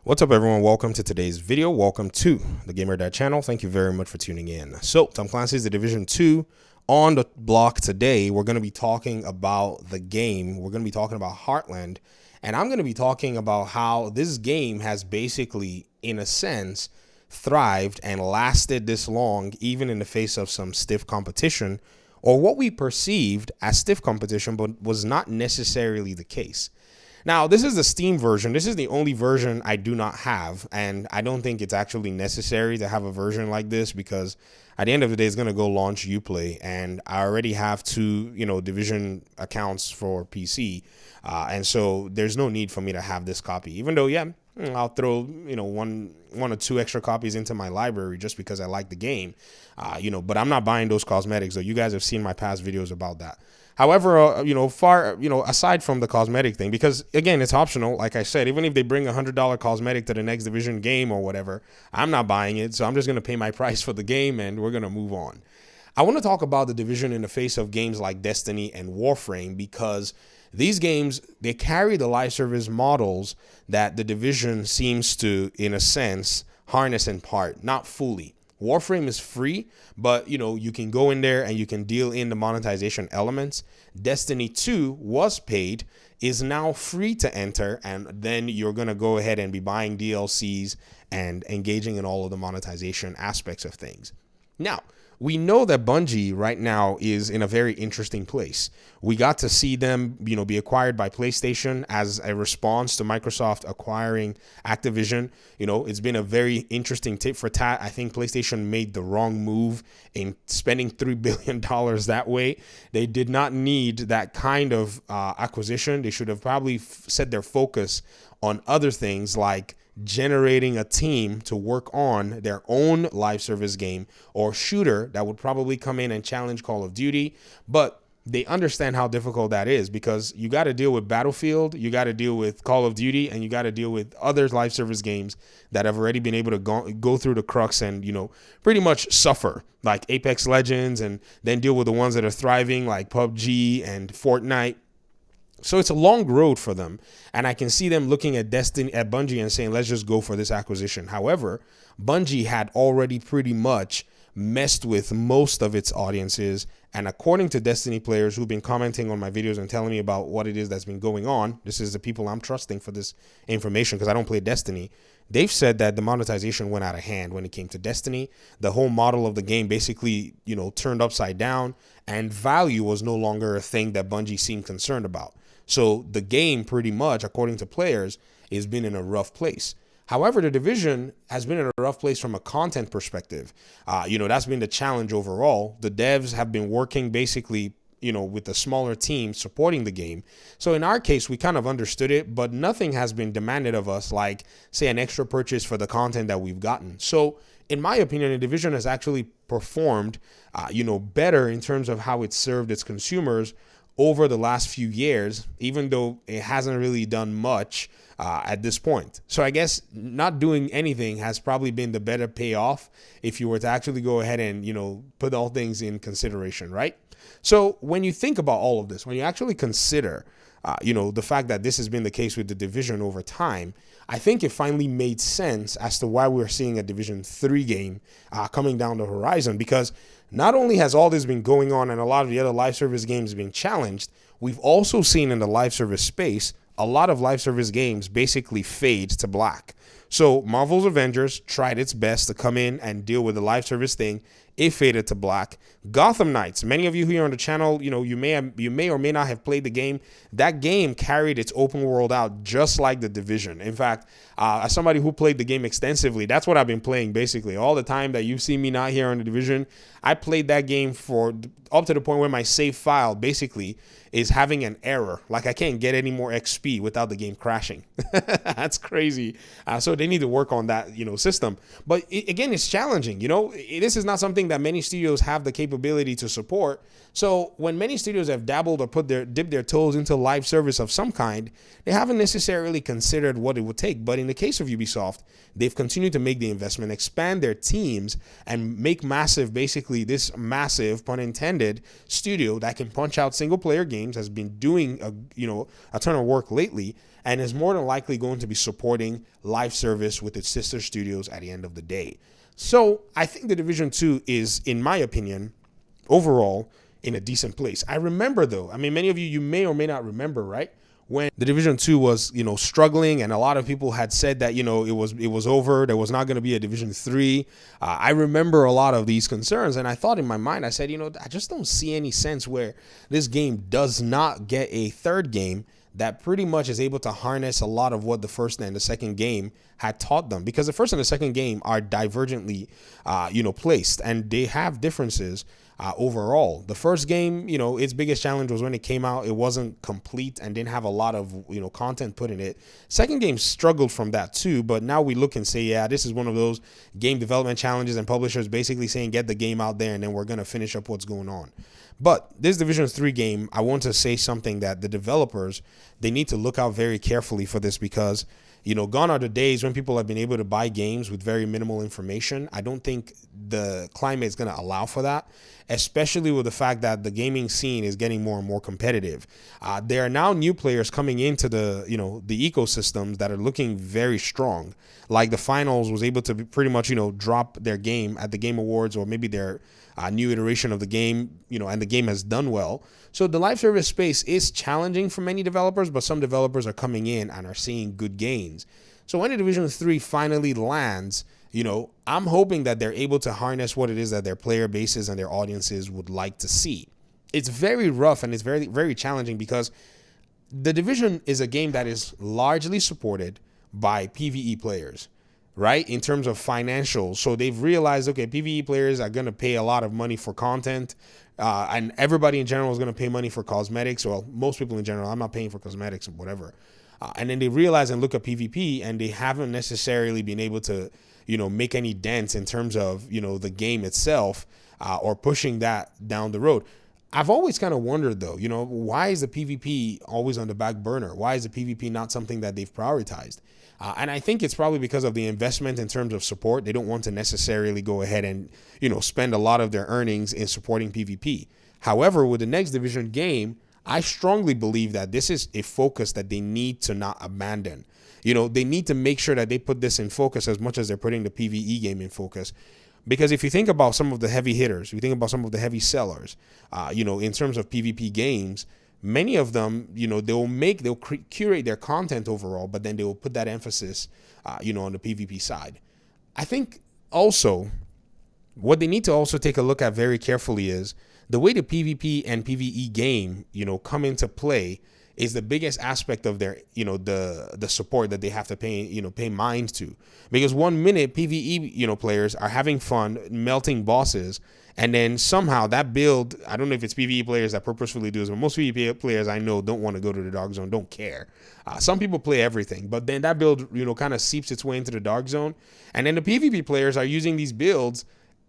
What's up, everyone? Welcome to today's video. Welcome to the Gamer Dad channel. Thank you very much for tuning in. So, Tom Clancy's The Division 2 on the block today. We're going to be talking about the game. We're going to be talking about Heartland, and I'm going to be talking about how this game has basically, in a sense, thrived and lasted this long, even in the face of some stiff competition, or what we perceived as stiff competition, but was not necessarily the case. Now, this is the Steam version. This is the only version I do not have, and I don't think it's actually necessary to have a version like this because at the end of the day, it's going to go launch Uplay, and I already have two, Division accounts for PC, and so there's no need for me to have this copy, even though, yeah, I'll throw, one or two extra copies into my library just because I like the game, but I'm not buying those cosmetics, though. You guys have seen my past videos about that. However, aside from the cosmetic thing, because again, it's optional. Like I said, even if they bring $100 cosmetic to the next Division game or whatever, I'm not buying it. So I'm just going to pay my price for the game and we're going to move on. I want to talk about the Division in the face of games like Destiny and Warframe because these games, they carry the live service models that the Division seems to, in a sense, harness in part, not fully. Warframe is free, but you can go in there and you can deal in the monetization elements. Destiny 2 was paid, is now free to enter, and then you're going to go ahead and be buying DLCs and engaging in all of the monetization aspects of things. Now, we know that Bungie right now is in a very interesting place. We got to see them, be acquired by PlayStation as a response to Microsoft acquiring Activision. It's been a very interesting tit for tat. I think PlayStation made the wrong move in spending $3 billion that way. They did not need that kind of acquisition. They should have probably set their focus on other things like generating a team to work on their own live service game or shooter that would probably come in and challenge Call of Duty. But they understand how difficult that is because you got to deal with Battlefield, you got to deal with Call of Duty, and you got to deal with other live service games that have already been able to go through the crux and, pretty much suffer, like Apex Legends, and then deal with the ones that are thriving like PUBG and Fortnite. So it's a long road for them, and I can see them looking at Bungie and saying, let's just go for this acquisition. However, Bungie had already pretty much messed with most of its audiences, and according to Destiny players who've been commenting on my videos and telling me about what it is that's been going on, this is the people I'm trusting for this information because I don't play Destiny. They've said that the monetization went out of hand when it came to Destiny. The whole model of the game basically, turned upside down, and value was no longer a thing that Bungie seemed concerned about. So the game pretty much, according to players, has been in a rough place. However, the Division has been in a rough place from a content perspective. That's been the challenge overall. The devs have been working basically, with a smaller team supporting the game. So in our case, we kind of understood it, but nothing has been demanded of us like, say, an extra purchase for the content that we've gotten. So in my opinion, the Division has actually performed, better in terms of how it served its consumers over the last few years, even though it hasn't really done much at this point. So I guess not doing anything has probably been the better payoff if you were to actually go ahead and, put all things in consideration, right? So when you think about all of this, when you actually consider, the fact that this has been the case with the Division over time, I think it finally made sense as to why we're seeing a Division 3 game coming down the horizon, because not only has all this been going on and a lot of the other live service games being challenged, we've also seen in the live service space a lot of live service games basically fade to black. So Marvel's Avengers tried its best to come in and deal with the live service thing. It faded to black. Gotham Knights, many of you here on the channel, you may or may not have played the game. That game carried its open world out just like the Division. In fact, as somebody who played the game extensively, that's what I've been playing basically. All the time that you've seen me not here on the Division, I played that game for up to the point where my save file basically is having an error. Like I can't get any more XP without the game crashing. That's crazy. So they need to work on that, system. But again, it's challenging. This is not something something that many studios have the capability to support. So when many studios have dabbled or dipped their toes into live service of some kind, they haven't necessarily considered what it would take. But in the case of Ubisoft, they've continued to make the investment, expand their teams, and make basically this massive, pun intended, studio that can punch out single player games, has been doing a ton of work lately, and is more than likely going to be supporting live service with its sister studios at the end of the day. So I think The Division 2 is, in my opinion, overall in a decent place. I remember though, I mean, many of you may or may not remember, right? When The Division 2 was, struggling, and a lot of people had said that, it was over. There was not going to be a Division 3. I remember a lot of these concerns, and I thought in my mind, I said, I just don't see any sense where this game does not get a third game that pretty much is able to harness a lot of what the first and the second game had taught them, because the first and the second game are divergently, placed, and they have differences overall. The first game, its biggest challenge was when it came out, it wasn't complete and didn't have a lot of, content put in it. Second game struggled from that too, but now we look and say, yeah, this is one of those game development challenges and publishers basically saying, get the game out there and then we're going to finish up what's going on. But this Division 3 game, I want to say something that the developers, they need to look out very carefully for this, because, gone are the days when people have been able to buy games with very minimal information. I don't think the climate is going to allow for that, especially with the fact that the gaming scene is getting more and more competitive. There are now new players coming into the ecosystems that are looking very strong. Like the Finals was able to pretty much, drop their game at the Game Awards, or maybe their new iteration of the game, and the game has done well. So the live service space is challenging for many developers, but some developers are coming in and are seeing good gains. So when the Division 3 finally lands, I'm hoping that they're able to harness what it is that their player bases and their audiences would like to see. It's very rough and it's very, very challenging, because the Division is a game that is largely supported by PvE players, right? In terms of financials. So they've realized, okay, PvE players are going to pay a lot of money for content, and everybody in general is going to pay money for cosmetics. Well, most people in general, I'm not paying for cosmetics or whatever. And then they realize and look at PvP, and they haven't necessarily been able to, make any dents in terms of, the game itself, or pushing that down the road. I've always kind of wondered though, why is the PvP always on the back burner? Why is the PvP not something that they've prioritized? And I think it's probably because of the investment in terms of support. They don't want to necessarily go ahead and, spend a lot of their earnings in supporting PvP. However, with the next Division game, I strongly believe that this is a focus that they need to not abandon. They need to make sure that they put this in focus as much as they're putting the PvE game in focus. Because if you think about some of the heavy hitters, you think about some of the heavy sellers, in terms of PvP games, many of them, they'll curate their content overall, but then they will put that emphasis, on the PvP side. I think also what they need to also take a look at very carefully is the way the PvP and PvE game, come into play is the biggest aspect of their, the support that they have to pay mind to. Because 1 minute PvE, players are having fun, melting bosses, and then somehow that build, I don't know if it's PvE players that purposefully do this, but most PvP players I know don't want to go to the Dark Zone, don't care. Some people play everything, but then that build, kind of seeps its way into the Dark Zone. And then the PvP players are using these builds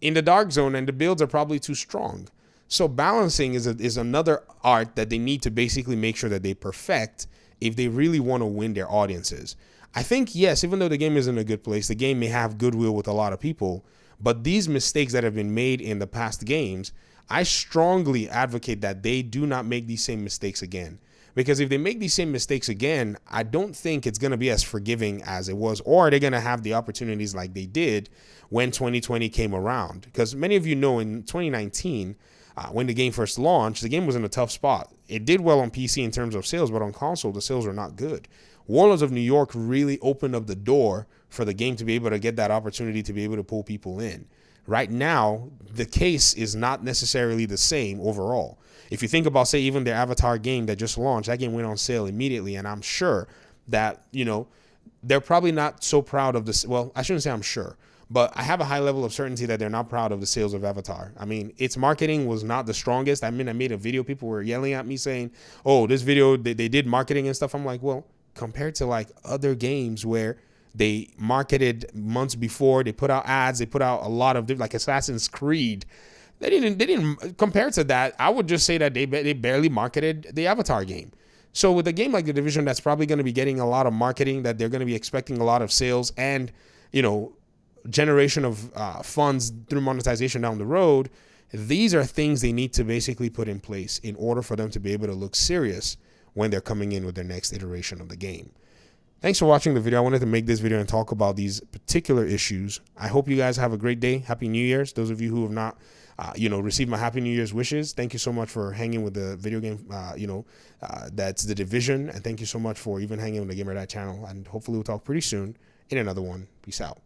in the Dark Zone, and the builds are probably too strong. So balancing is another art that they need to basically make sure that they perfect if they really want to win their audiences. I think, yes, even though the game is in a good place, the game may have goodwill with a lot of people, but these mistakes that have been made in the past games, I strongly advocate that they do not make these same mistakes again. Because if they make these same mistakes again, I don't think it's going to be as forgiving as it was, or they're going to have the opportunities like they did when 2020 came around. Because many of you know in 2019, when the game first launched, the game was in a tough spot. It did well on PC in terms of sales, but on console, the sales were not good. Warlords of New York really opened up the door for the game to be able to get that opportunity to be able to pull people in. Right now, the case is not necessarily the same overall. If you think about, say, even their Avatar game that just launched, that game went on sale immediately, and I'm sure that, they're probably not so proud of this. Well, I shouldn't say I'm sure, but I have a high level of certainty that they're not proud of the sales of Avatar. I mean, its marketing was not the strongest. I mean, I made a video. People were yelling at me saying, oh, this video, they did marketing and stuff. I'm like, well, compared to like other games where They marketed months before. They put out ads. They put out a lot of, like Assassin's Creed. They didn't compared to that. I would just say that they barely marketed the Avatar game. So with a game like The Division, that's probably going to be getting a lot of marketing, that they're going to be expecting a lot of sales and, generation of funds through monetization down the road. These are things they need to basically put in place in order for them to be able to look serious when they're coming in with their next iteration of the game. Thanks for watching the video. I wanted to make this video and talk about these particular issues. I hope you guys have a great day. Happy New Year's. Those of you who have not, received my Happy New Year's wishes, thank you so much for hanging with the video game, that's The Division. And thank you so much for even hanging with the Gamer Dad channel. And hopefully we'll talk pretty soon in another one. Peace out.